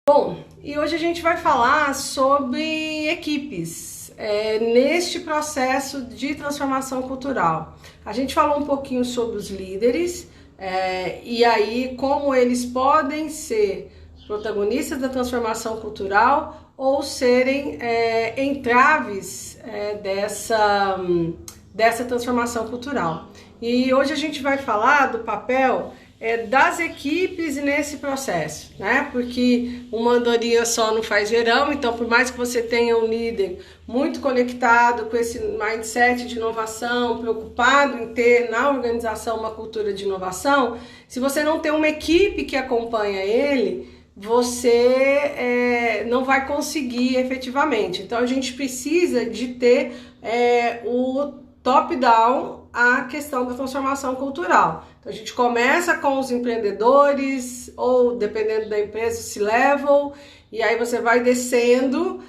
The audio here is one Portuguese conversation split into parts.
Bom, e hoje a gente vai falar sobre equipes, neste processo de transformação cultural. A gente falou um pouquinho sobre os líderes, e aí como eles podem ser protagonistas da transformação cultural ou serem entraves dessa transformação cultural. E hoje a gente vai falar do papel das equipes nesse processo, né? Porque uma andorinha só não faz verão, então por mais que você tenha um líder muito conectado com esse mindset de inovação, preocupado em ter na organização uma cultura de inovação, se você não tem uma equipe que acompanha ele, você não vai conseguir efetivamente. Então a gente precisa de ter o top-down a questão da transformação cultural. Então a gente começa com os empreendedores, ou dependendo da empresa, C-level, e aí você vai descendo,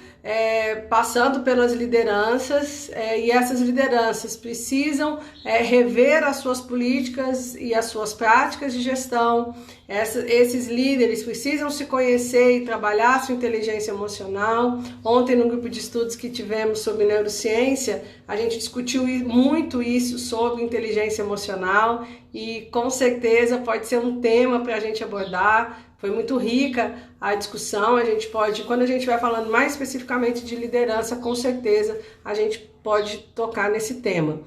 passando pelas lideranças, e essas lideranças precisam rever as suas políticas e as suas práticas de gestão. Esses líderes precisam se conhecer e trabalhar a sua inteligência emocional. Ontem, no grupo de estudos que tivemos sobre neurociência, a gente discutiu muito isso sobre inteligência emocional, e com certeza pode ser um tema para a gente abordar. Foi muito rica a discussão. A gente pode, quando a gente vai falando mais especificamente de liderança, com certeza a gente pode tocar nesse tema.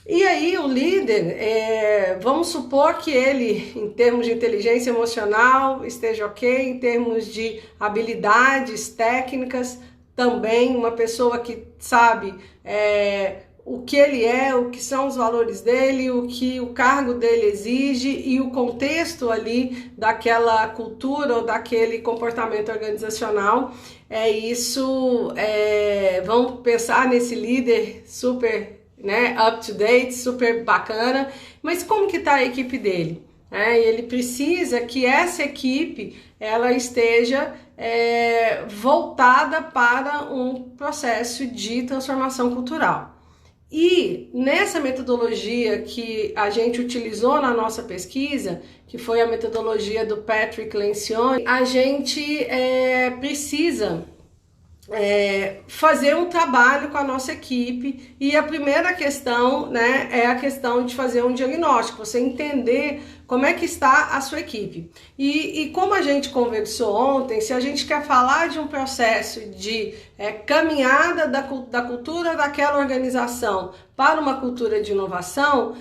E aí o líder, vamos supor que ele, em termos de inteligência emocional, esteja ok, em termos de habilidades técnicas, também uma pessoa que sabe o que ele é, o que são os valores dele, o que o cargo dele exige e o contexto ali daquela cultura ou daquele comportamento organizacional. Vamos pensar nesse líder super up to date, super bacana, mas como que está a equipe dele? Ele precisa que essa equipe ela esteja voltada para um processo de transformação cultural. E nessa metodologia que a gente utilizou na nossa pesquisa, que foi a metodologia do Patrick Lencioni, a gente precisa fazer um trabalho com a nossa equipe, e a primeira questão, é a questão de fazer um diagnóstico, você entender como é que está a sua equipe. E como a gente conversou ontem, se a gente quer falar de um processo de caminhada da cultura daquela organização para uma cultura de inovação,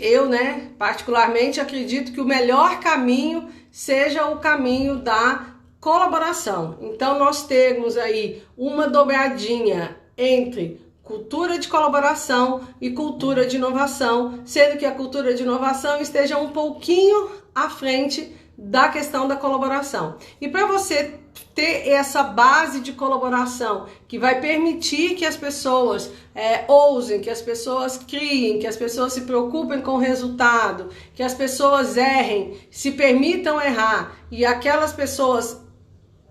eu particularmente acredito que o melhor caminho seja o caminho da colaboração. Então nós temos aí uma dobradinha entre cultura de colaboração e cultura de inovação, sendo que a cultura de inovação esteja um pouquinho à frente da questão da colaboração. E para você ter essa base de colaboração que vai permitir que as pessoas ousem, que as pessoas criem, que as pessoas se preocupem com o resultado, que as pessoas errem, se permitam errar, e aquelas pessoas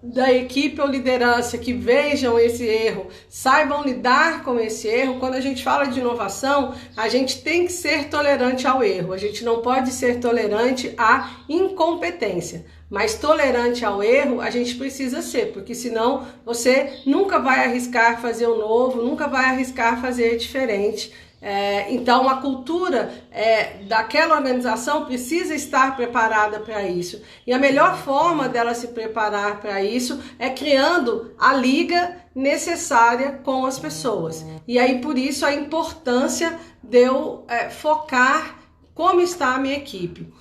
da equipe ou liderança que vejam esse erro, saibam lidar com esse erro. Quando a gente fala de inovação, a gente tem que ser tolerante ao erro, a gente não pode ser tolerante à incompetência, mas tolerante ao erro a gente precisa ser, porque senão você nunca vai arriscar fazer o novo, nunca vai arriscar fazer diferente. Então a cultura daquela organização precisa estar preparada para isso, e a melhor forma dela se preparar para isso é criando a liga necessária com as pessoas. E aí por isso a importância de eu focar como está a minha equipe.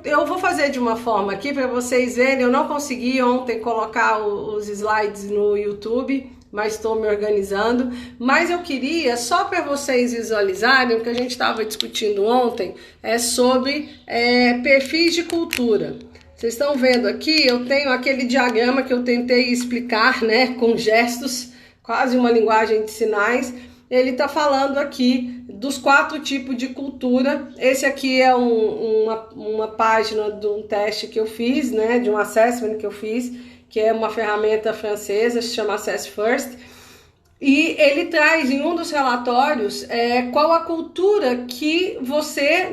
Eu vou fazer de uma forma aqui para vocês verem. Eu não consegui ontem colocar os slides no YouTube, mas estou me organizando. Mas eu queria, só para vocês visualizarem o que a gente estava discutindo ontem, sobre perfis de cultura. Vocês estão vendo aqui, eu tenho aquele diagrama que eu tentei explicar, com gestos, quase uma linguagem de sinais. Ele está falando aqui dos 4 tipos de cultura. Esse aqui é uma página de um teste que eu fiz, de um assessment que eu fiz, que é uma ferramenta francesa, se chama Assess First. E ele traz em um dos relatórios qual a cultura que você,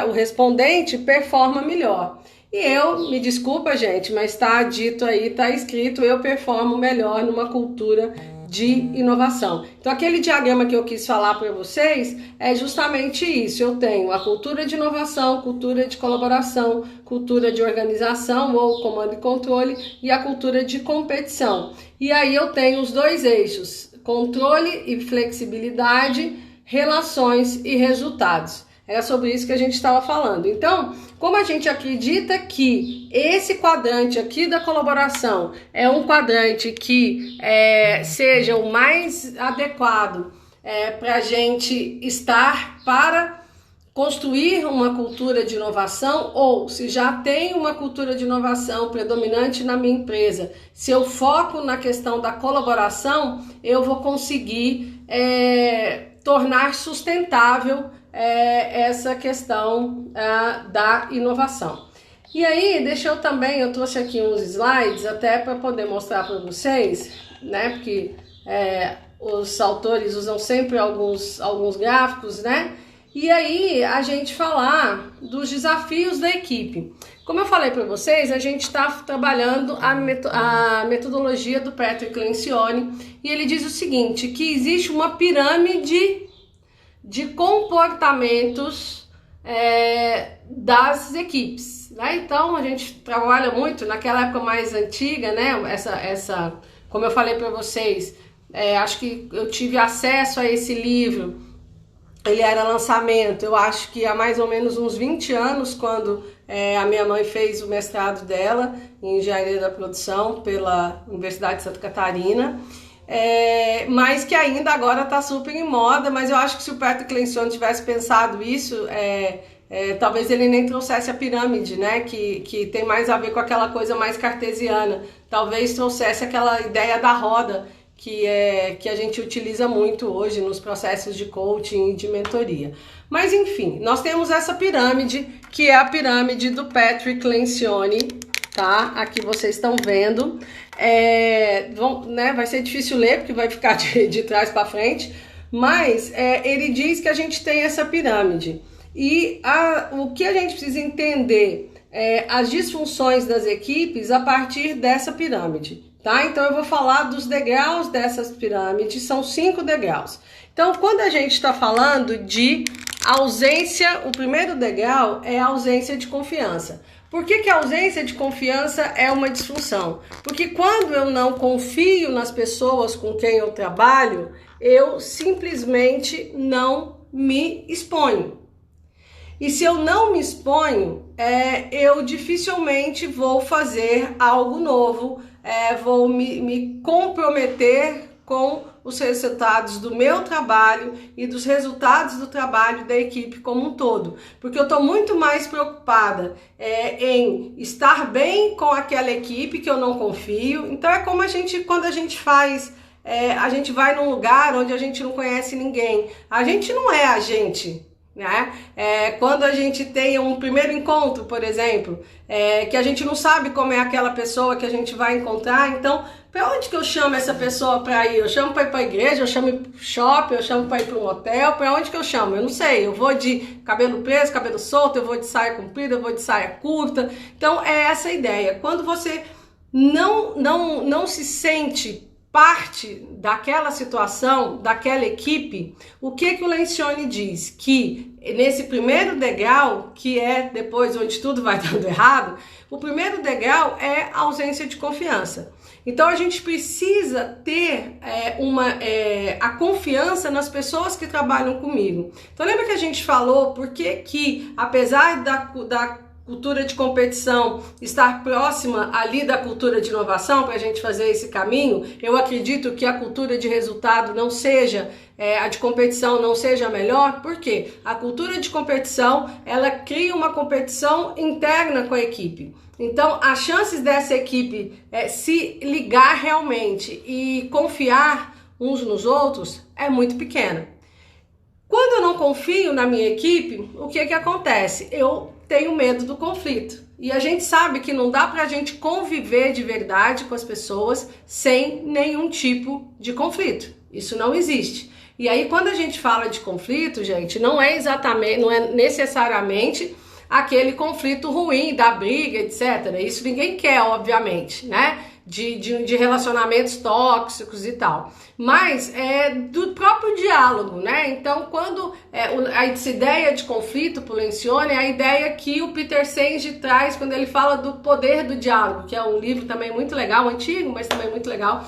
o respondente, performa melhor. E eu, me desculpa, gente, mas está dito aí, está escrito, eu performo melhor numa cultura de inovação. Então, aquele diagrama que eu quis falar para vocês é justamente isso. Eu tenho a cultura de inovação, cultura de colaboração, cultura de organização ou comando e controle e a cultura de competição. E aí eu tenho os dois eixos, controle e flexibilidade, relações e resultados. Era sobre isso que a gente estava falando. Então, como a gente acredita que esse quadrante aqui da colaboração é um quadrante que seja o mais adequado para a gente estar para construir uma cultura de inovação, ou se já tem uma cultura de inovação predominante na minha empresa, se eu foco na questão da colaboração, eu vou conseguir tornar sustentável essa questão da inovação. E aí, eu trouxe aqui uns slides até para poder mostrar para vocês, né? Porque os autores usam sempre alguns gráficos, né? E aí, a gente falar dos desafios da equipe. Como eu falei para vocês, a gente está trabalhando a metodologia do Patrick Lencioni e ele diz o seguinte, que existe uma pirâmide de comportamentos das equipes, né? Então a gente trabalha muito naquela época mais antiga, né? Como eu falei para vocês, acho que eu tive acesso a esse livro, ele era lançamento, eu acho que há mais ou menos uns 20 anos, quando a minha mãe fez o mestrado dela em Engenharia da Produção pela Universidade de Santa Catarina. Mas que ainda agora está super em moda, mas eu acho que se o Patrick Lencioni tivesse pensado isso, talvez ele nem trouxesse a pirâmide, né, que tem mais a ver com aquela coisa mais cartesiana, talvez trouxesse aquela ideia da roda, que a gente utiliza muito hoje nos processos de coaching e de mentoria. Mas enfim, nós temos essa pirâmide, que é a pirâmide do Patrick Lencioni, tá? Aqui vocês estão vendo. Vai ser difícil ler, porque vai ficar de trás para frente, mas ele diz que a gente tem essa pirâmide. E o que a gente precisa entender as disfunções das equipes a partir dessa pirâmide, tá? Então eu vou falar dos degraus dessas pirâmides, são 5 degraus. Então, quando a gente está falando de ausência, o primeiro degrau é a ausência de confiança. Por que a ausência de confiança é uma disfunção? Porque quando eu não confio nas pessoas com quem eu trabalho, eu simplesmente não me exponho. E se eu não me exponho, eu dificilmente vou fazer algo novo, vou me comprometer com os resultados do meu trabalho e dos resultados do trabalho da equipe como um todo. Porque eu estou muito mais preocupada em estar bem com aquela equipe que eu não confio. Então é como quando a gente faz, a gente vai num lugar onde a gente não conhece ninguém. A gente não é a gente, né? Quando a gente tem um primeiro encontro, por exemplo, que a gente não sabe como é aquela pessoa que a gente vai encontrar, então para onde que eu chamo essa pessoa para ir? Eu chamo para ir para a igreja, eu chamo para o shopping, eu chamo para ir para um hotel, para onde que eu chamo? Eu não sei, eu vou de cabelo preso, cabelo solto, eu vou de saia comprida, eu vou de saia curta. Então é essa a ideia. Quando você não se sente parte daquela situação, daquela equipe, o que o Lencioni diz? Que nesse primeiro degrau, que é depois onde tudo vai dando errado, o primeiro degrau é a ausência de confiança. Então a gente precisa ter a confiança nas pessoas que trabalham comigo. Então lembra que a gente falou que apesar da cultura de competição estar próxima ali da cultura de inovação, para a gente fazer esse caminho, eu acredito que a cultura de resultado não seja, a de competição não seja a melhor, porque a cultura de competição, ela cria uma competição interna com a equipe. Então, as chances dessa equipe se ligar realmente e confiar uns nos outros é muito pequena. Quando eu não confio na minha equipe, o que acontece? Eu tenho medo do conflito. E a gente sabe que não dá pra gente conviver de verdade com as pessoas sem nenhum tipo de conflito. Isso não existe. E aí, quando a gente fala de conflito, gente, não é necessariamente aquele conflito ruim, da briga, etc. Isso ninguém quer, obviamente, né? De relacionamentos tóxicos e tal, mas é do próprio diálogo, né? Então, quando essa ideia de conflito por Lencioni é a ideia que o Peter Senge traz quando ele fala do poder do diálogo, que é um livro também muito legal, antigo, mas também muito legal,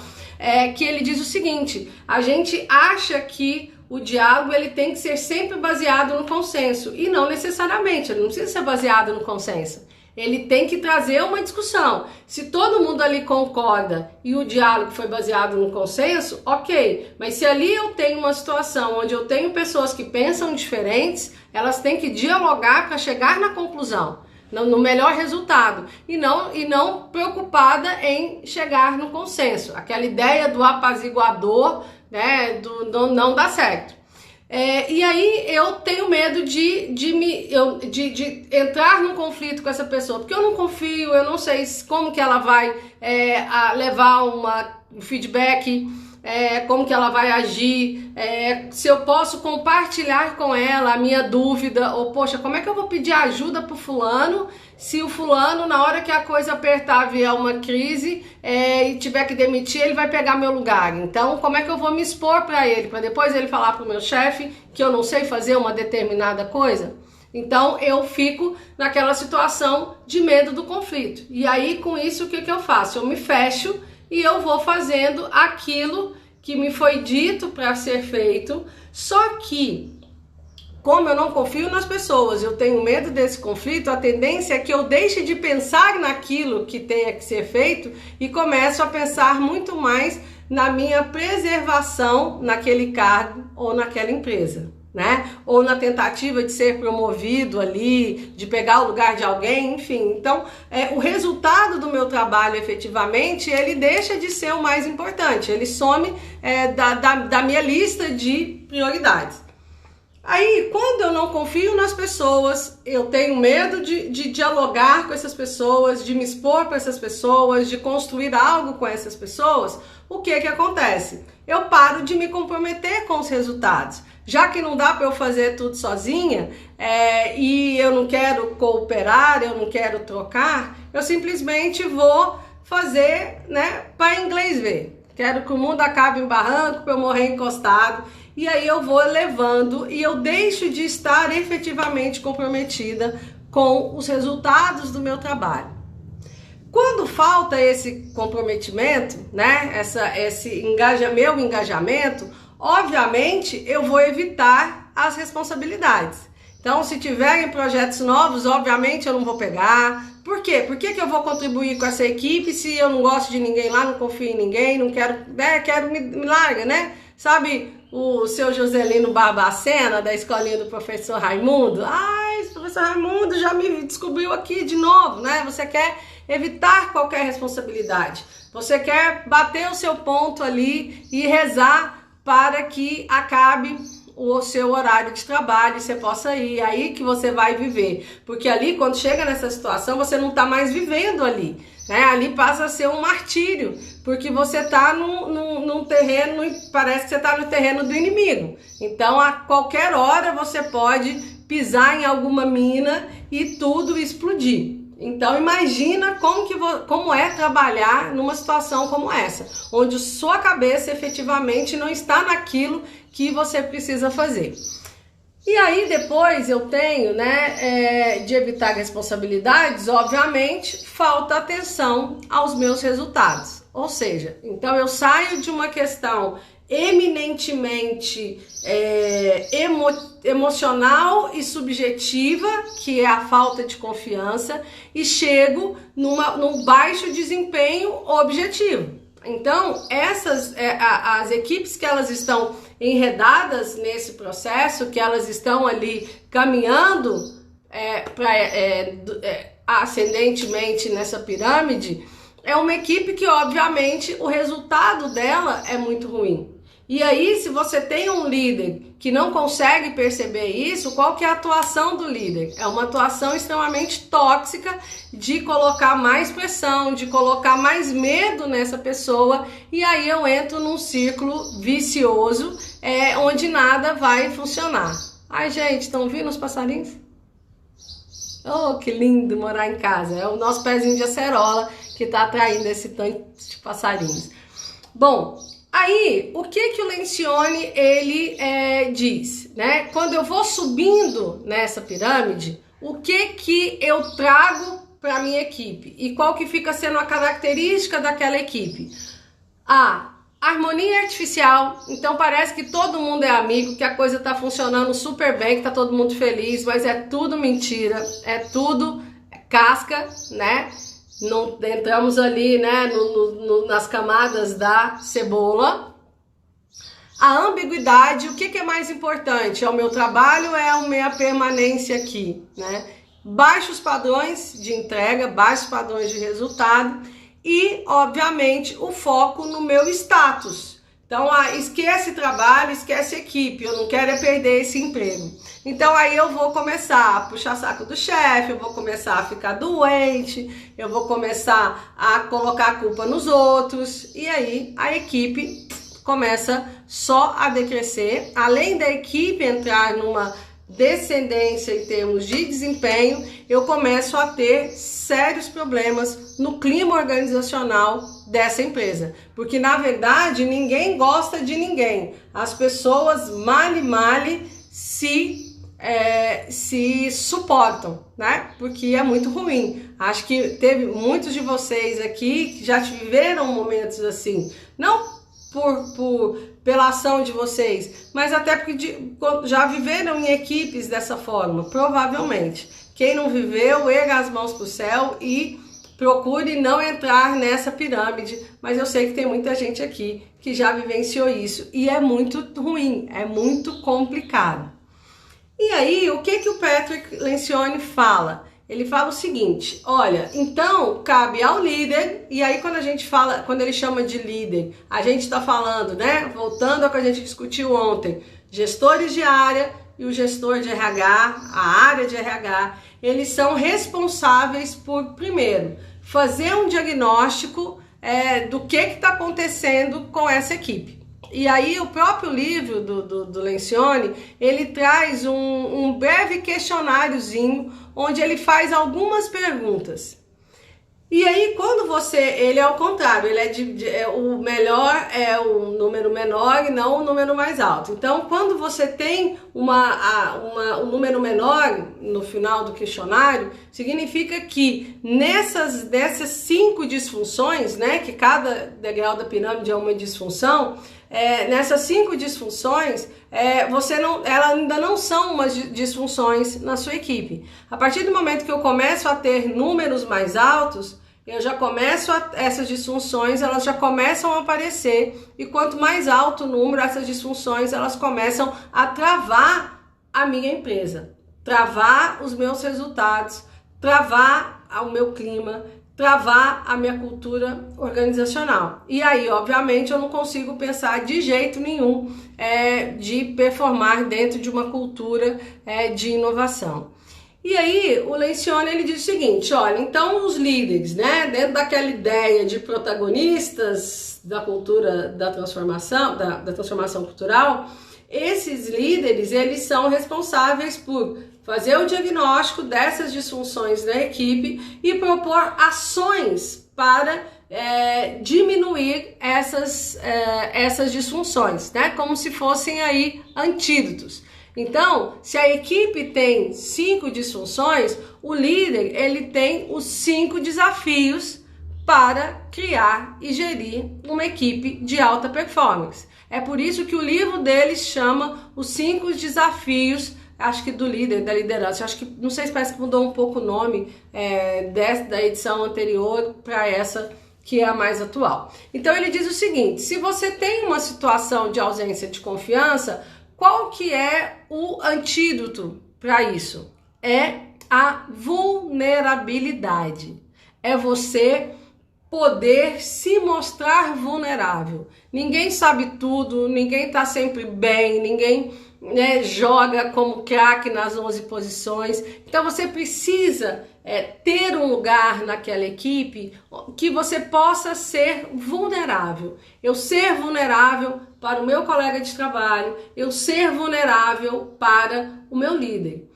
que ele diz o seguinte: a gente acha que o diálogo ele tem que ser sempre baseado no consenso, e não necessariamente, ele não precisa ser baseado no consenso. Ele tem que trazer uma discussão. Se todo mundo ali concorda e o diálogo foi baseado no consenso, ok. Mas se ali eu tenho uma situação onde eu tenho pessoas que pensam diferentes, elas têm que dialogar para chegar na conclusão, no melhor resultado. E não preocupada em chegar no consenso. Aquela ideia do apaziguador, né, do não dá certo. E aí eu tenho medo de entrar num conflito com essa pessoa, porque eu não confio, eu não sei como que ela vai levar um feedback, como que ela vai agir, se eu posso compartilhar com ela a minha dúvida, ou poxa, como é que eu vou pedir ajuda pro fulano, se o fulano, na hora que a coisa apertar, vier uma crise e tiver que demitir, ele vai pegar meu lugar. Então, como é que eu vou me expor para ele, para depois ele falar pro meu chefe que eu não sei fazer uma determinada coisa? Então, eu fico naquela situação de medo do conflito. E aí, com isso, o que eu faço? Eu me fecho e eu vou fazendo aquilo que me foi dito para ser feito, só que, como eu não confio nas pessoas, eu tenho medo desse conflito, a tendência é que eu deixe de pensar naquilo que tenha que ser feito e começo a pensar muito mais na minha preservação naquele cargo ou naquela empresa, né? Ou na tentativa de ser promovido ali, de pegar o lugar de alguém, enfim. Então, o resultado do meu trabalho, efetivamente, ele deixa de ser o mais importante, ele some da minha lista de prioridades. Aí, quando eu não confio nas pessoas, eu tenho medo de dialogar com essas pessoas, de me expor para essas pessoas, de construir algo com essas pessoas, o que acontece? Eu paro de me comprometer com os resultados. Já que não dá para eu fazer tudo sozinha, e eu não quero cooperar, eu não quero trocar, eu simplesmente vou fazer, né, para inglês ver. Quero que o mundo acabe em barranco para eu morrer encostado. E aí eu vou levando e eu deixo de estar efetivamente comprometida com os resultados do meu trabalho. Quando falta esse comprometimento, né, meu engajamento, obviamente eu vou evitar as responsabilidades. Então, se tiverem projetos novos, obviamente eu não vou pegar. Por quê? Por que eu vou contribuir com essa equipe se eu não gosto de ninguém lá, não confio em ninguém, não quero, quero me larga, né? Sabe o seu Joselino Barbacena, da escolinha do professor Raimundo? Ai, o professor Raimundo já me descobriu aqui de novo, né? Você quer evitar qualquer responsabilidade. Você quer bater o seu ponto ali e rezar para que acabe o seu horário de trabalho e você possa ir, aí que você vai viver. Porque ali, quando chega nessa situação, você não está mais vivendo ali, né? Ali passa a ser um martírio, porque você está num terreno, parece que você está no terreno do inimigo. Então, a qualquer hora você pode pisar em alguma mina e tudo explodir. Então imagina como é trabalhar numa situação como essa, onde sua cabeça efetivamente não está naquilo que você precisa fazer. E aí depois eu tenho, né, de evitar responsabilidades, obviamente, falta atenção aos meus resultados. Ou seja, então eu saio de uma questão eminentemente emocional e subjetiva, que é a falta de confiança, e chego num baixo desempenho objetivo. Então, as equipes que elas estão enredadas nesse processo, que elas estão ali caminhando ascendentemente nessa pirâmide, é uma equipe que, obviamente, o resultado dela é muito ruim. E aí, se você tem um líder que não consegue perceber isso, qual que é a atuação do líder? É uma atuação extremamente tóxica de colocar mais pressão, de colocar mais medo nessa pessoa, e aí eu entro num círculo vicioso, onde nada vai funcionar. Ai, gente, estão ouvindo os passarinhos? Oh, que lindo morar em casa. É o nosso pezinho de acerola que está atraindo esse tanto de passarinhos. Bom, aí, o que o Lencioni, ele diz, né? Quando eu vou subindo nessa pirâmide, o que eu trago para a minha equipe? E qual que fica sendo a característica daquela equipe? A harmonia artificial. Então parece que todo mundo é amigo, que a coisa tá funcionando super bem, que tá todo mundo feliz, mas é tudo mentira, é tudo casca, né? Não entramos ali, né, nas camadas da cebola. A ambiguidade, o que é mais importante? É o meu trabalho, é a minha permanência aqui, né? Baixos padrões de entrega, baixos padrões de resultado e, obviamente, o foco no meu status. Então, esquece trabalho, esquece equipe, eu não quero é perder esse emprego. Então, aí eu vou começar a puxar saco do chefe, eu vou começar a ficar doente, eu vou começar a colocar a culpa nos outros, e aí a equipe começa só a decrescer. Além da equipe entrar numa descendência em termos de desempenho, eu começo a ter sérios problemas no clima organizacional dessa empresa, porque na verdade ninguém gosta de ninguém, as pessoas male se suportam, né? Porque é muito ruim. Acho que teve muitos de vocês aqui que já viveram momentos assim, não pela ação de vocês, mas até porque já viveram em equipes dessa forma, provavelmente. Quem não viveu, erga as mãos para o céu e procure não entrar nessa pirâmide, mas eu sei que tem muita gente aqui que já vivenciou isso e é muito ruim, é muito complicado. E aí, o que o Patrick Lencioni fala? Ele fala o seguinte, olha, então cabe ao líder, e aí quando ele chama de líder, a gente está falando, né, voltando ao que a gente discutiu ontem, gestores de área e o gestor de RH, a área de RH, eles são responsáveis por, primeiro, fazer um diagnóstico do que está acontecendo com essa equipe. E aí o próprio livro do Lencioni, ele traz um breve questionáriozinho, onde ele faz algumas perguntas. E aí quando ele é ao contrário, ele o melhor é o número menor e não o número mais alto. Então quando você tem um número menor no final do questionário, significa que nessas 5 disfunções, né, que cada degrau da pirâmide é uma disfunção, nessas 5 disfunções, elas ainda não são umas disfunções na sua equipe. A partir do momento que eu começo a ter números mais altos, essas disfunções, elas já começam a aparecer, e quanto mais alto o número, essas disfunções, elas começam a travar a minha empresa, travar os meus resultados, travar o meu clima, travar a minha cultura organizacional. E aí, obviamente, eu não consigo pensar de jeito nenhum de performar dentro de uma cultura de inovação. E aí, o Lencioni, ele diz o seguinte, olha, então os líderes, né, dentro daquela ideia de protagonistas da cultura da transformação, da transformação cultural, esses líderes, eles são responsáveis por fazer o diagnóstico dessas disfunções da equipe e propor ações para diminuir essas disfunções, né? Como se fossem aí antídotos. Então, se a equipe tem 5 disfunções, o líder ele tem os 5 desafios para criar e gerir uma equipe de alta performance. É por isso que o livro dele chama os 5 desafios, acho que do líder, da liderança. Acho que, não sei se parece que mudou um pouco o nome da edição anterior para essa que é a mais atual. Então ele diz o seguinte, se você tem uma situação de ausência de confiança, qual que é o antídoto para isso? É a vulnerabilidade. É você poder se mostrar vulnerável. Ninguém sabe tudo, ninguém está sempre bem, ninguém joga como craque nas 11 posições. Então você precisa ter um lugar naquela equipe que você possa ser vulnerável. Eu ser vulnerável para o meu colega de trabalho, eu ser vulnerável para o meu líder.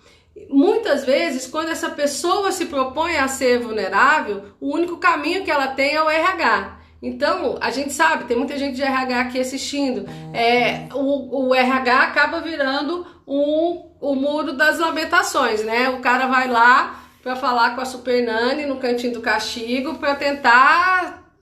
Muitas vezes, quando essa pessoa se propõe a ser vulnerável, o único caminho que ela tem é o RH. Então, a gente sabe, tem muita gente de RH aqui assistindo, o RH acaba virando o muro das lamentações, né? O cara vai lá para falar com a Super Nani no cantinho do castigo para tentar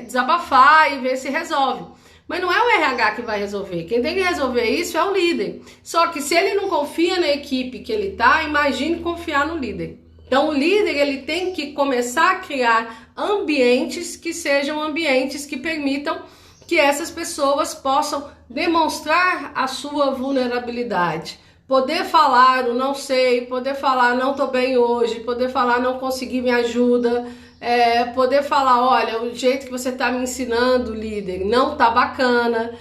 desabafar e ver se resolve. Mas não é o RH que vai resolver. Quem tem que resolver isso é o líder. Só que se ele não confia na equipe que ele tá, imagine confiar no líder. Então o líder ele tem que começar a criar ambientes que sejam ambientes que permitam que essas pessoas possam demonstrar a sua vulnerabilidade. Poder falar o não sei, poder falar não tô bem hoje, poder falar não consegui, me ajuda. Poder falar, olha, o jeito que você está me ensinando, líder, não tá bacana,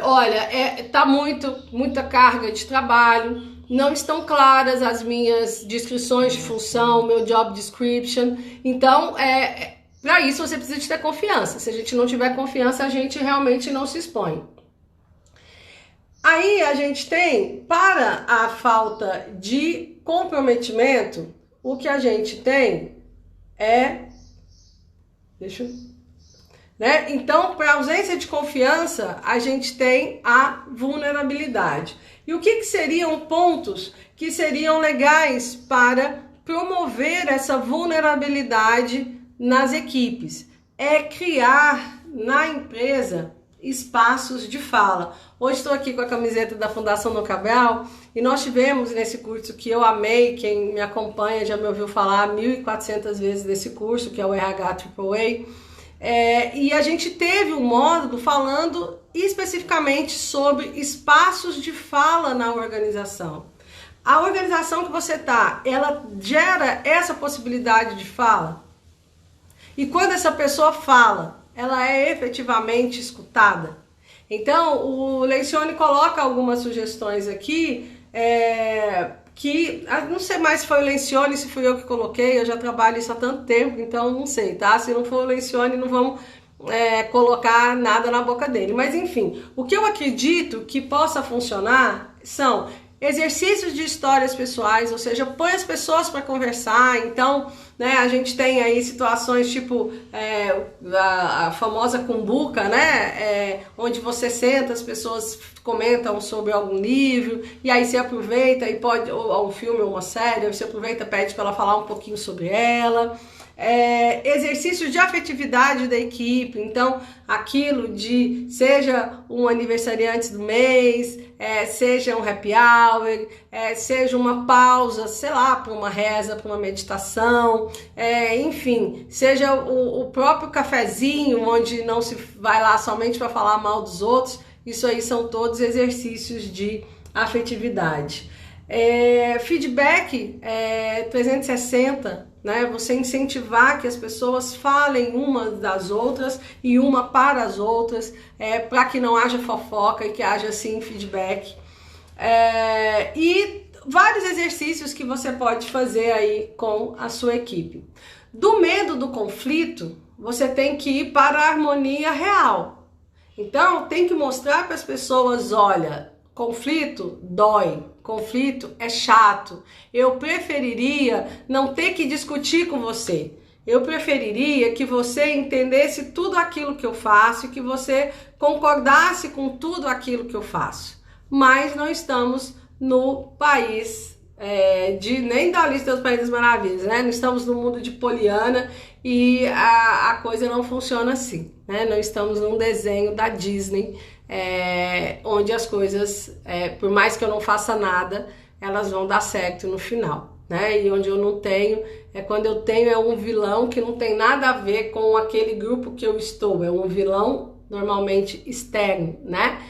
olha, tá muita carga de trabalho, não estão claras as minhas descrições de função, meu job description, então, para isso você precisa de ter confiança, se a gente não tiver confiança, a gente realmente não se expõe. Aí a gente tem, para a falta de comprometimento, o que a gente tem Então, para ausência de confiança, a gente tem a vulnerabilidade. E o que seriam pontos que seriam legais para promover essa vulnerabilidade nas equipes? É criar na empresa espaços de fala. Hoje estou aqui com a camiseta da Fundação Dom Cabral e nós tivemos nesse curso que eu amei, quem me acompanha já me ouviu falar 1.400 vezes desse curso, que é o RH AAA, e a gente teve um módulo falando especificamente sobre espaços de fala na organização. A organização que você está, ela gera essa possibilidade de fala? E quando essa pessoa fala, ela é efetivamente escutada? Então, o Lencioni coloca algumas sugestões aqui, que, não sei mais se foi o Lencioni, se fui eu que coloquei, eu já trabalho isso há tanto tempo, então não sei, tá? Se não for o Lencioni, não vamos colocar nada na boca dele. Mas enfim, o que eu acredito que possa funcionar são exercícios de histórias pessoais, ou seja, põe as pessoas para conversar. Então, né, a gente tem aí situações tipo a famosa cumbuca, né, onde você senta, as pessoas comentam sobre algum livro, e aí você aproveita e pode, ou um filme ou uma série, você aproveita e pede para ela falar um pouquinho sobre ela. Exercício de afetividade da equipe, então aquilo de seja um aniversariante do mês, seja um happy hour, seja uma pausa, sei lá, para uma reza, para uma meditação, enfim, seja o próprio cafezinho, onde não se vai lá somente para falar mal dos outros. Isso aí são todos exercícios de afetividade. Feedback 360, né? Você incentivar que as pessoas falem umas das outras e uma para as outras, para que não haja fofoca e que haja sim feedback. E vários exercícios que você pode fazer aí com a sua equipe. Do medo do conflito, você tem que ir para a harmonia real. Então, tem que mostrar para as pessoas, olha, conflito dói, conflito é chato, eu preferiria não ter que discutir com você, eu preferiria que você entendesse tudo aquilo que eu faço e que você concordasse com tudo aquilo que eu faço, mas não estamos no país nem da lista dos Países Maravilhas, né? Não estamos no mundo de Poliana e a coisa não funciona assim, né? Não estamos num desenho da Disney, onde as coisas, por mais que eu não faça nada, elas vão dar certo no final, né? E onde eu não tenho, quando eu tenho um vilão que não tem nada a ver com aquele grupo que eu estou, é um vilão normalmente externo, né?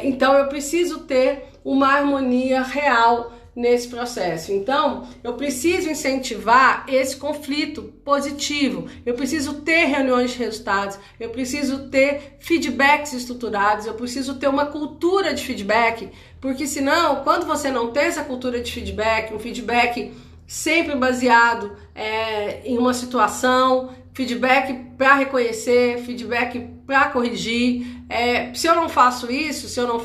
Então eu preciso ter uma harmonia real nesse processo. Então, eu preciso incentivar esse conflito positivo, eu preciso ter reuniões de resultados, eu preciso ter feedbacks estruturados, eu preciso ter uma cultura de feedback, porque senão, quando você não tem essa cultura de feedback, um feedback sempre baseado em uma situação, feedback para reconhecer, feedback para corrigir. Se eu não faço isso, se eu não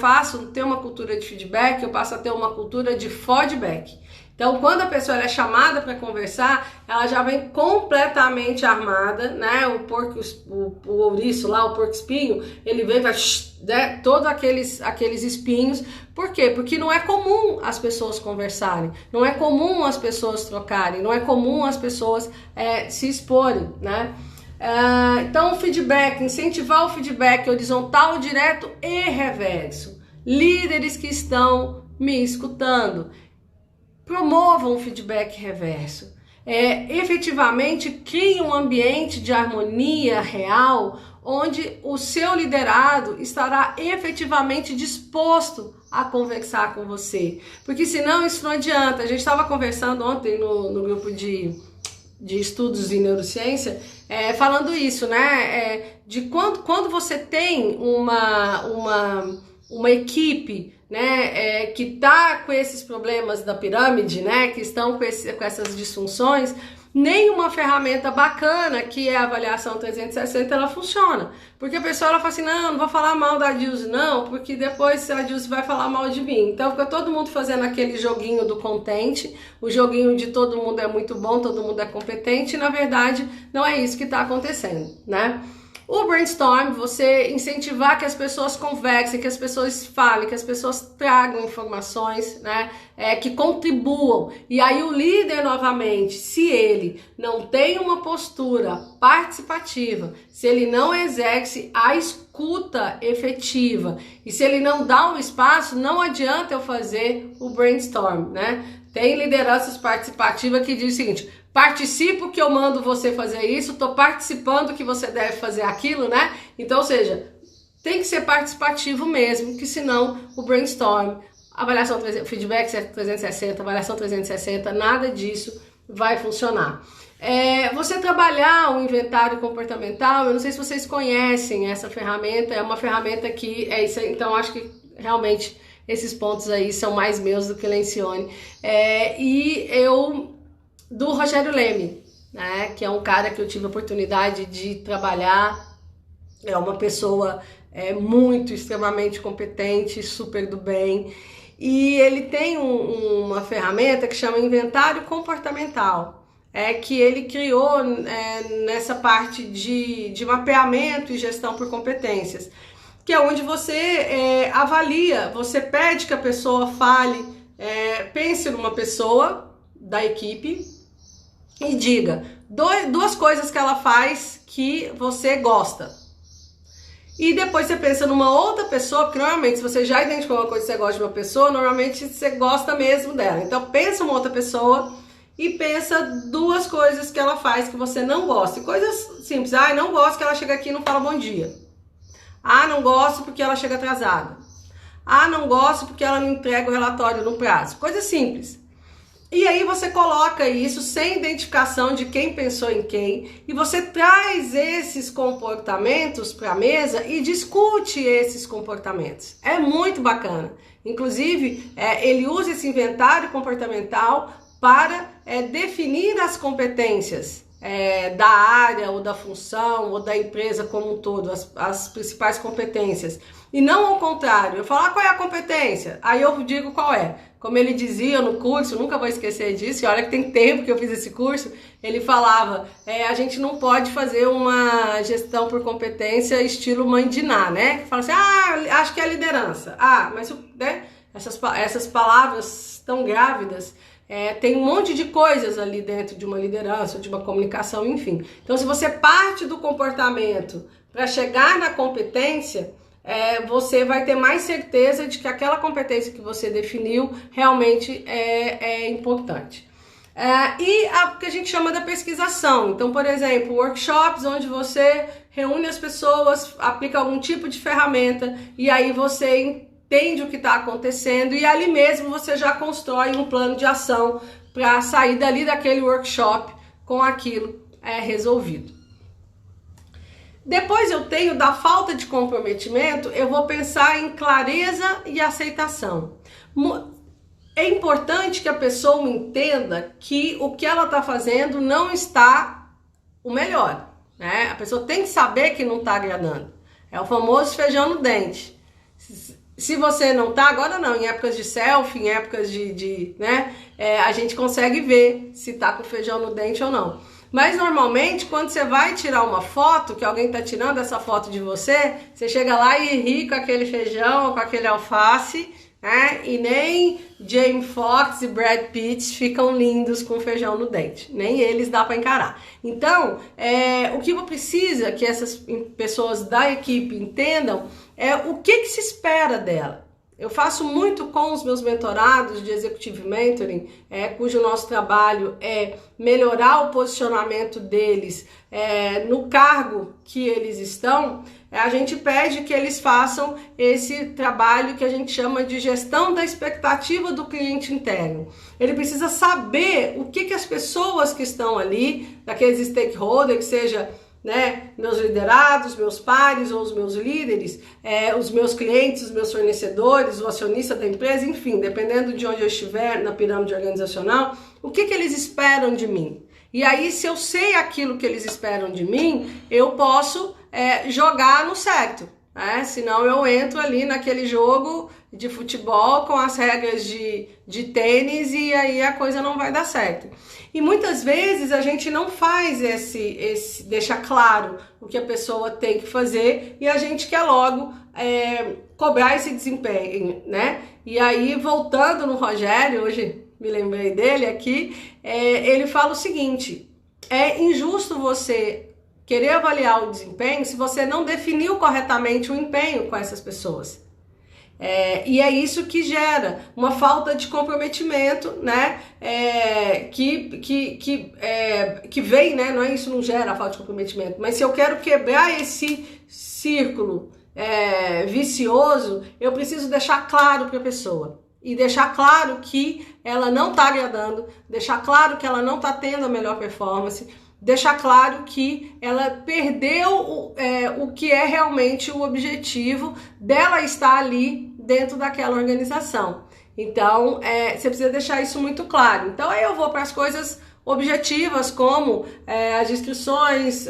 ter uma cultura de feedback, eu passo a ter uma cultura de feedback. Então, quando a pessoa é chamada para conversar, ela já vem completamente armada, né? O ouriço lá, o porco-espinho, ele vem, vai, né? Todos aqueles espinhos. Por quê? Porque não é comum as pessoas conversarem, não é comum as pessoas trocarem, não é comum as pessoas se exporem, né? Então, o feedback, incentivar o feedback horizontal, direto e reverso. Líderes que estão me escutando, promovam o feedback reverso. Efetivamente, crie um ambiente de harmonia real, onde o seu liderado estará efetivamente disposto a conversar com você. Porque senão isso não adianta. A gente estava conversando ontem no grupo de estudos em neurociência, falando isso, né? De quando você tem uma equipe, né, que está com esses problemas da pirâmide, né, que estão com essas disfunções, nenhuma ferramenta bacana que é a avaliação 360 ela funciona, porque a pessoa ela fala assim, não vou falar mal da Dilce não, porque depois a Dilce vai falar mal de mim. Então fica todo mundo fazendo aquele joguinho do contente, o joguinho de todo mundo é muito bom, todo mundo é competente, e na verdade não é isso que está acontecendo, né? O brainstorm, você incentivar que as pessoas conversem, que as pessoas falem, que as pessoas tragam informações, né, que contribuam. E aí o líder, novamente, se ele não tem uma postura participativa, se ele não exerce a escuta efetiva e se ele não dá um espaço, não adianta eu fazer o brainstorm, né? Tem lideranças participativas que diz o seguinte: participo que eu mando você fazer isso, tô participando que você deve fazer aquilo, né? Então, ou seja, tem que ser participativo mesmo, que senão o brainstorm, avaliação feedback 360, avaliação 360, nada disso vai funcionar. Você trabalhar o inventário comportamental, eu não sei se vocês conhecem essa ferramenta, é uma ferramenta que isso, então acho que realmente esses pontos aí são mais meus do que Lencioni. Do Rogério Leme, né, que é um cara que eu tive a oportunidade de trabalhar, é uma pessoa muito, extremamente competente, super do bem, e ele tem uma ferramenta que chama Inventário Comportamental, que ele criou nessa parte de mapeamento e gestão por competências, que é onde você avalia, você pede que a pessoa fale, pense numa pessoa da equipe e diga duas coisas que ela faz que você gosta. E depois você pensa numa outra pessoa, porque normalmente se você já identificou uma coisa que você gosta de uma pessoa, normalmente você gosta mesmo dela. Então pensa uma outra pessoa e pensa duas coisas que ela faz que você não gosta. Coisas simples. Não gosto que ela chega aqui e não fala bom dia. Não gosto porque ela chega atrasada. Não gosto porque ela não entrega o relatório no prazo. Coisas simples. E aí você coloca isso sem identificação de quem pensou em quem, e você traz esses comportamentos para a mesa e discute esses comportamentos. É muito bacana. Inclusive, ele usa esse inventário comportamental para definir as competências da área, ou da função, ou da empresa como um todo, as principais competências. E não ao contrário, eu falo, qual é a competência? Aí eu digo qual é. Como ele dizia no curso, nunca vou esquecer disso, e olha que tem tempo que eu fiz esse curso, ele falava, a gente não pode fazer uma gestão por competência estilo mãe de Ná, né? Fala assim, acho que é liderança. Mas né, essas palavras tão grávidas, tem um monte de coisas ali dentro de uma liderança, de uma comunicação, enfim. Então, se você parte do comportamento para chegar na competência, você vai ter mais certeza de que aquela competência que você definiu realmente é importante. E o que a gente chama da pesquisação. Então, por exemplo, workshops onde você reúne as pessoas, aplica algum tipo de ferramenta e aí você entende o que está acontecendo e ali mesmo você já constrói um plano de ação para sair dali daquele workshop com aquilo resolvido. Depois eu tenho da falta de comprometimento, eu vou pensar em clareza e aceitação. é importante que a pessoa entenda que o que ela está fazendo não está o melhor, né? A pessoa tem que saber que não está agradando. É o famoso feijão no dente. Se você não tá, agora não, em épocas de selfie, em épocas né, a gente consegue ver se tá com feijão no dente ou não. Mas normalmente, quando você vai tirar uma foto, que alguém tá tirando essa foto de você, você chega lá e ri com aquele feijão, com aquele alface, né? E nem Jamie Foxx e Brad Pitt ficam lindos com feijão no dente. Nem eles dá para encarar. Então, o que precisa que essas pessoas da equipe entendam é o que se espera dela. Eu faço muito com os meus mentorados de Executive Mentoring, cujo nosso trabalho é melhorar o posicionamento deles no cargo que eles estão. A gente pede que eles façam esse trabalho que a gente chama de gestão da expectativa do cliente interno. Ele precisa saber o que as pessoas que estão ali, daqueles stakeholders, que seja, né, meus liderados, meus pares ou os meus líderes, os meus clientes, os meus fornecedores, o acionista da empresa, enfim, dependendo de onde eu estiver na pirâmide organizacional, o que eles esperam de mim. E aí, se eu sei aquilo que eles esperam de mim, eu posso jogar no certo. Senão eu entro ali naquele jogo de futebol com as regras de tênis e aí a coisa não vai dar certo. E muitas vezes a gente não faz deixa claro o que a pessoa tem que fazer e a gente quer logo cobrar esse desempenho, né? E aí, voltando no Rogério, hoje me lembrei dele aqui, ele fala o seguinte: é injusto você querer avaliar o desempenho se você não definiu corretamente o empenho com essas pessoas. E é isso que gera uma falta de comprometimento, né? Que vem, né? Não é isso, não gera a falta de comprometimento, mas se eu quero quebrar esse círculo vicioso, eu preciso deixar claro para a pessoa. E deixar claro que ela não está agradando, deixar claro que ela não está tendo a melhor performance, deixar claro que ela perdeu o que é realmente o objetivo dela estar ali dentro daquela organização. Então, você precisa deixar isso muito claro. Então, aí eu vou para as coisas objetivas, como as instruções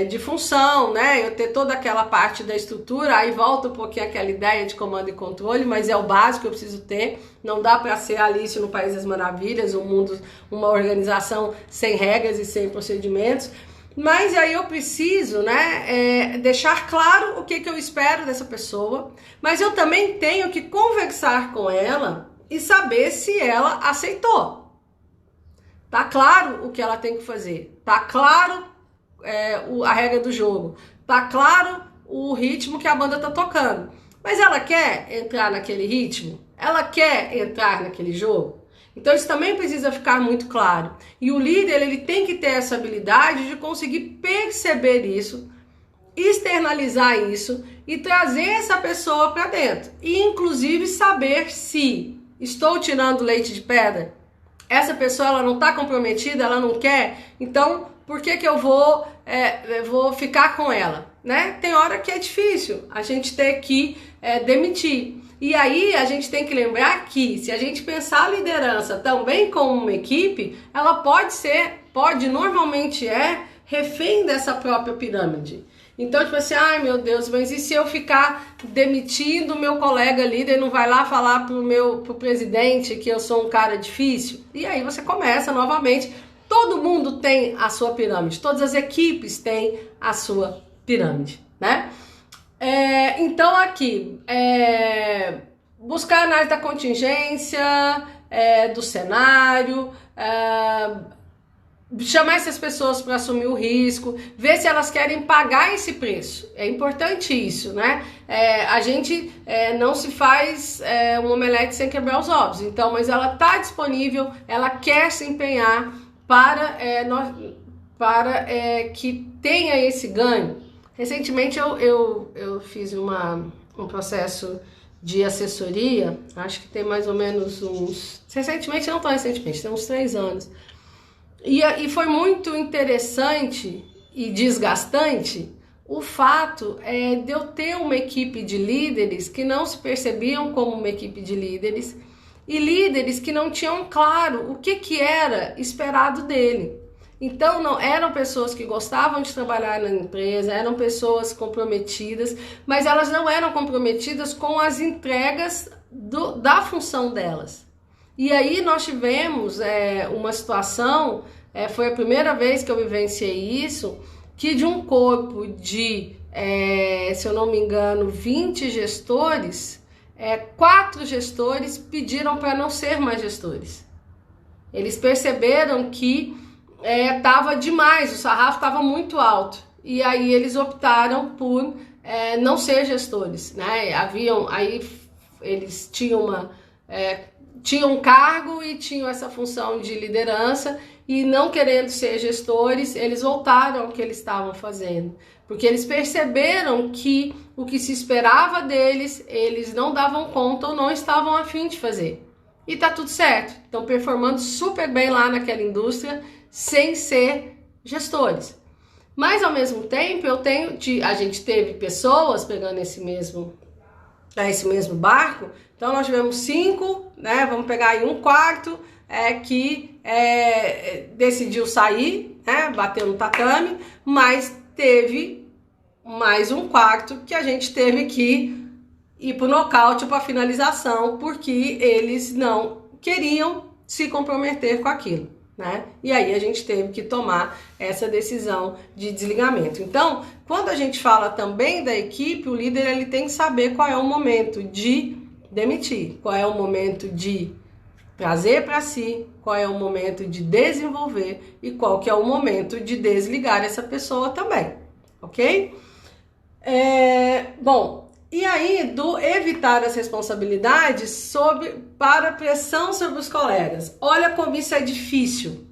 de função, né? Eu ter toda aquela parte da estrutura, aí volta um pouquinho aquela ideia de comando e controle, mas é o básico que eu preciso ter. Não dá para ser Alice no País das Maravilhas, uma organização sem regras e sem procedimentos. Mas aí eu preciso, né, deixar claro o que eu espero dessa pessoa, mas eu também tenho que conversar com ela e saber se ela aceitou. Tá claro o que ela tem que fazer, tá claro a regra do jogo, tá claro o ritmo que a banda tá tocando, mas ela quer entrar naquele ritmo? Ela quer entrar naquele jogo? Então isso também precisa ficar muito claro. E o líder, ele tem que ter essa habilidade de conseguir perceber isso, externalizar isso e trazer essa pessoa para dentro. E inclusive saber se estou tirando leite de pedra, essa pessoa ela não está comprometida, ela não quer, então por que eu vou ficar com ela? Né? Tem hora que é difícil a gente ter que demitir. E aí a gente tem que lembrar que se a gente pensar a liderança também como uma equipe, ela normalmente refém dessa própria pirâmide. Então, tipo assim, ai meu Deus, mas e se eu ficar demitindo o meu colega líder, não vai lá falar pro presidente que eu sou um cara difícil? E aí você começa novamente. Todo mundo tem a sua pirâmide, todas as equipes têm a sua pirâmide, né? Então aqui, buscar análise da contingência, do cenário, chamar essas pessoas para assumir o risco, ver se elas querem pagar esse preço. É importante isso, né? A gente não se faz um omelete sem quebrar os ovos. Então, mas ela está disponível, ela quer se empenhar para que tenha esse ganho. Recentemente eu fiz um processo de assessoria, acho que tem mais ou menos recentemente, não tão recentemente, tem uns 3 anos. E foi muito interessante e desgastante, o fato de eu ter uma equipe de líderes que não se percebiam como uma equipe de líderes e líderes que não tinham claro o que era esperado dele. Então, não eram pessoas que gostavam de trabalhar na empresa, eram pessoas comprometidas, mas elas não eram comprometidas com as entregas da função delas. E aí nós tivemos uma situação, foi a primeira vez que eu vivenciei isso, que de um corpo de, se eu não me engano, 20 gestores, 4 gestores pediram para não ser mais gestores. Eles perceberam que estava demais, o sarrafo estava muito alto. E aí eles optaram por não ser gestores, né? Eles tinham tinham um cargo e tinham essa função de liderança e não querendo ser gestores, eles voltaram ao que eles estavam fazendo. Porque eles perceberam que o que se esperava deles, eles não davam conta ou não estavam a fim de fazer. E tá tudo certo, estão performando super bem lá naquela indústria sem ser gestores. Mas ao mesmo tempo, a gente teve pessoas pegando esse mesmo barco, então nós tivemos 5, né? Vamos pegar aí um quarto que decidiu sair, né? Bateu no tatame, mas teve mais um quarto que a gente teve que ir para o nocaute, para finalização, porque eles não queriam se comprometer com aquilo, né? E aí a gente teve que tomar essa decisão de desligamento. Então, quando a gente fala também da equipe, o líder ele tem que saber qual é o momento de demitir, qual é o momento de trazer para si, qual é o momento de desenvolver e qual que é o momento de desligar essa pessoa também, ok? Bom, e aí do evitar as responsabilidades para pressão sobre os colegas. Olha como isso é difícil.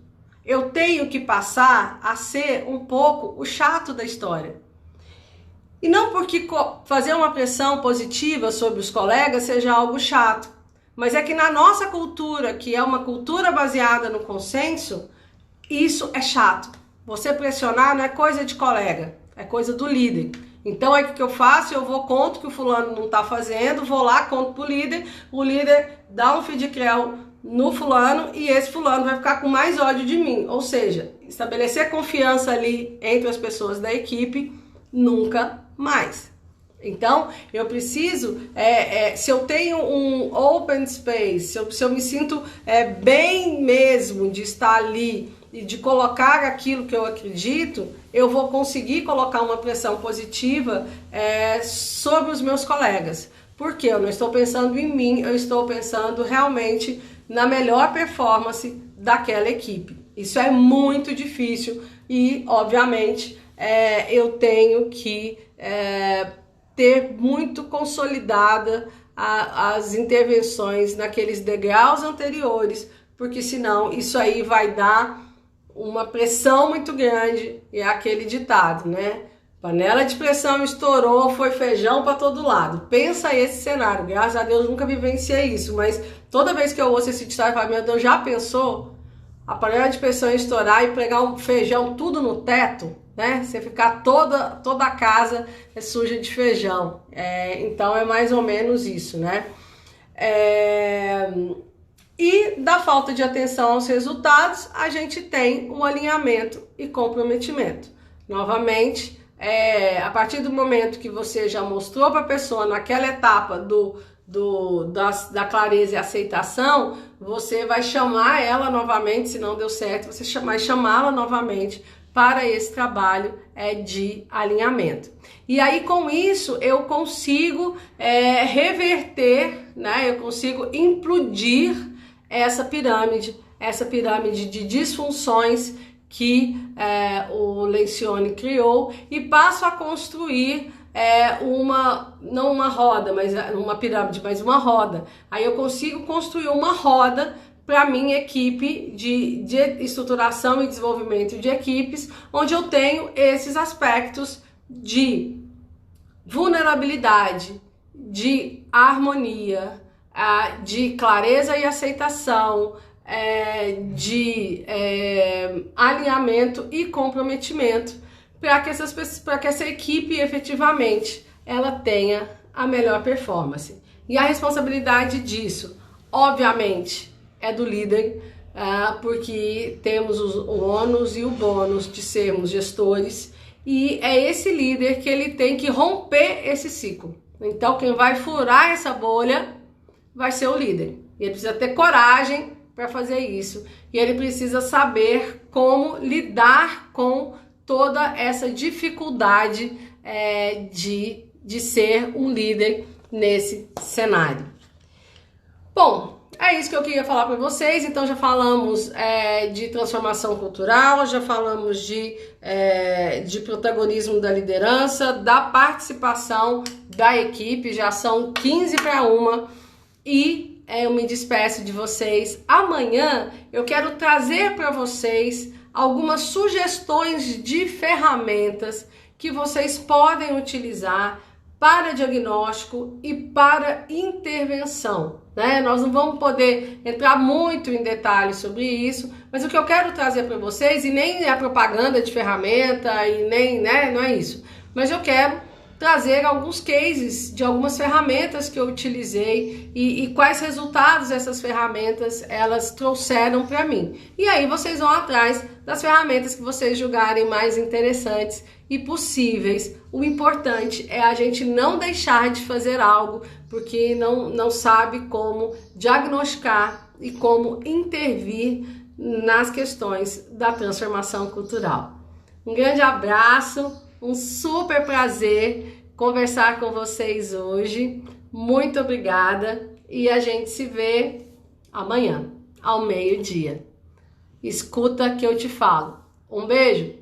Eu tenho que passar a ser um pouco o chato da história. E não porque fazer uma pressão positiva sobre os colegas seja algo chato, mas é que na nossa cultura, que é uma cultura baseada no consenso, isso é chato. Você pressionar não é coisa de colega, é coisa do líder. Então aí o que eu faço? Eu vou contra o que o fulano não está fazendo, vou lá, conto pro líder, o líder dá um feed creu no fulano e esse fulano vai ficar com mais ódio de mim. Ou seja, estabelecer confiança ali entre as pessoas da equipe, nunca mais. Então, eu preciso, se eu tenho um open space, se eu me sinto bem mesmo de estar ali e de colocar aquilo que eu acredito, eu vou conseguir colocar uma pressão positiva sobre os meus colegas. Porque eu não estou pensando em mim, eu estou pensando realmente na melhor performance daquela equipe. Isso é muito difícil e, obviamente, eu tenho que ter muito consolidada as intervenções naqueles degraus anteriores, porque senão isso aí vai dar uma pressão muito grande, e é aquele ditado, né? Panela de pressão estourou, foi feijão para todo lado. Pensa esse cenário, graças a Deus nunca vivenciei isso, mas toda vez que eu ouço esse ditado, eu falo, meu Deus, já pensou? A panela de pressão estourar e pegar um feijão tudo no teto, né? Você ficar toda a casa suja de feijão. Então é mais ou menos isso, né? E da falta de atenção aos resultados, a gente tem um alinhamento e comprometimento. Novamente, a partir do momento que você já mostrou para a pessoa naquela etapa da clareza e aceitação, você vai chamar ela novamente, se não deu certo, você vai chamá-la novamente para esse trabalho de alinhamento. E aí com isso eu consigo reverter, né? Eu consigo implodir essa pirâmide de disfunções que o Lencioni criou e passo a construir não uma roda, mas uma pirâmide, mas uma roda. Aí eu consigo construir uma roda para a minha equipe de estruturação e desenvolvimento de equipes, onde eu tenho esses aspectos de vulnerabilidade, de harmonia, de clareza e aceitação, de alinhamento e comprometimento, para que essa equipe efetivamente ela tenha a melhor performance. E a responsabilidade disso, obviamente, é do líder, porque temos o ônus e o bônus de sermos gestores, e é esse líder que ele tem que romper esse ciclo. Então, quem vai furar essa bolha vai ser o líder. E ele precisa ter coragem para fazer isso. E ele precisa saber como lidar com toda essa dificuldade de ser um líder nesse cenário. Bom, é isso que eu queria falar para vocês. Então já falamos de transformação cultural, já falamos de protagonismo da liderança, da participação da equipe. Já são 15:01 e eu me despeço de vocês. Amanhã eu quero trazer para vocês algumas sugestões de ferramentas que vocês podem utilizar para diagnóstico e para intervenção, né? Nós não vamos poder entrar muito em detalhes sobre isso, mas o que eu quero trazer para vocês, e nem é propaganda de ferramenta, e nem, né, não é isso, mas eu quero trazer alguns cases de algumas ferramentas que eu utilizei e quais resultados essas ferramentas elas trouxeram para mim. E aí vocês vão atrás das ferramentas que vocês julgarem mais interessantes e possíveis. O importante é a gente não deixar de fazer algo porque não sabe como diagnosticar e como intervir nas questões da transformação cultural. Um grande abraço, um super prazer conversar com vocês hoje. Muito obrigada e a gente se vê amanhã, ao meio-dia. Escuta que eu te falo. Um beijo!